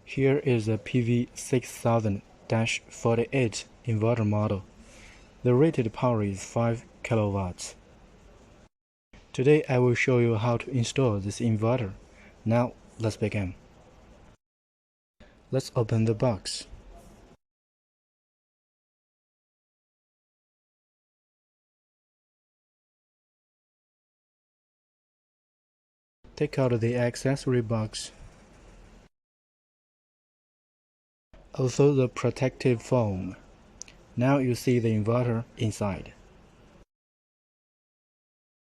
Here is a PV6000-48 inverter model. The rated power is 5 kilowatts. Today I will show you how to install this inverter. Now let's begin. Let's open the box. Take out the accessory box. Also the protective foam. Now you see the inverter inside.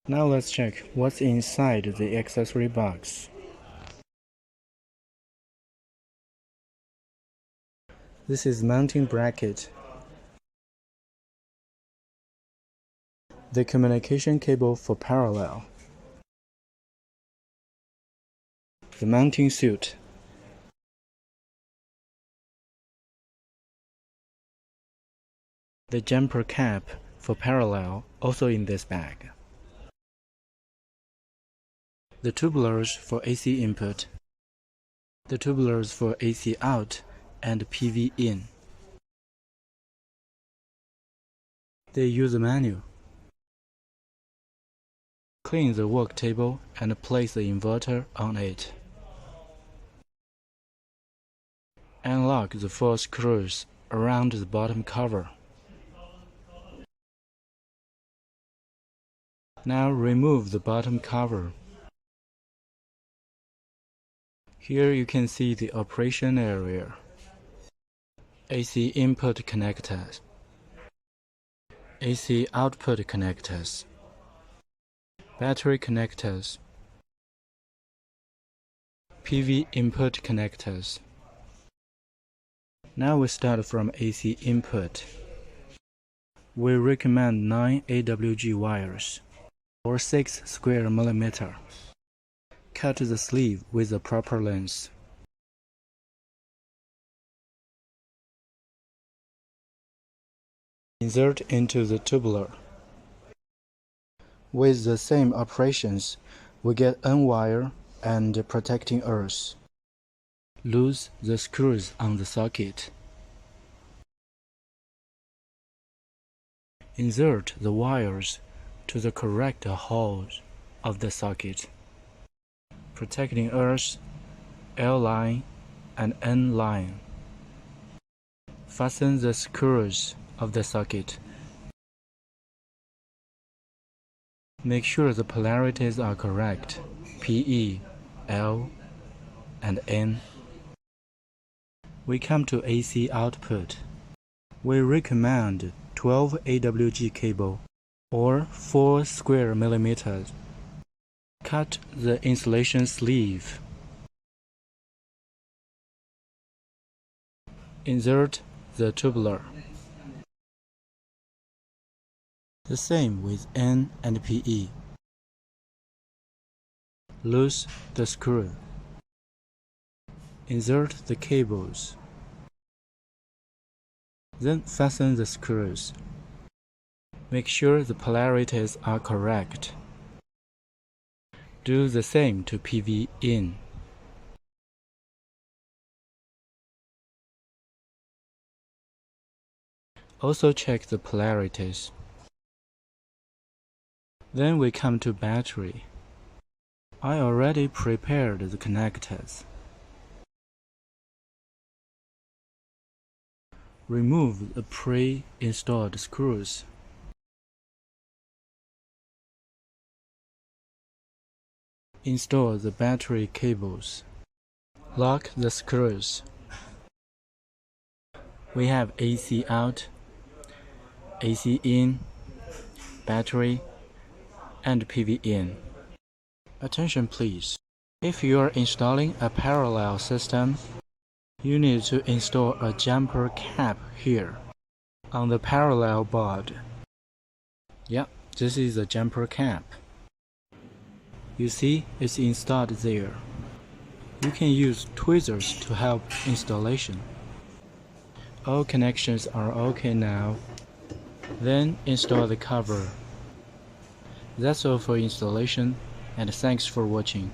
Now let's check what's inside the accessory box. This is mounting bracket, the communication cable for parallel, the mounting suit, the jumper cap for parallel also in this bag, the tubulars for AC input, the tubulars for AC out and PV in, the user manual. Clean the work table and place the inverter on it. Unlock the 4 screws around the bottom cover. Now remove the bottom cover. Here you can see the operation area. AC input connectors, AC output connectors, battery connectors, PV input connectors. Now we start from AC input. We recommend 9 AWG wires or 6 square millimeter. Cut the sleeve with the proper length. Insert into the tubular. With the same operations, we get N wire and protecting earth. Loose the screws on the socket. Insert the wires to the correct holes of the socket. Protecting earth, L line and N line. Fasten the screws of the socket. Make sure the polarities are correct, PE, L, and N. We come to AC output. We recommend 12 AWG cable or 4 square millimeters. Cut the insulation sleeve. Insert the tubular. The same with N and PE. Loose the screw. Insert the cables. Then fasten the screws. Make sure the polarities are correct. Do the same to PV in. Also check the polarities. Then we come to battery. I already prepared the connectors. Remove the pre-installed screws. Install the battery cables. Lock the screws. We have AC out, AC in, battery, and PV in. Attention please. If you are installing a parallel system, you need to install a jumper cap here on the parallel board. Yeah, this is a jumper cap. You see, it's installed there. You can use tweezers to help installation. All connections are okay now. Then install the cover. That's all for installation, and thanks for watching.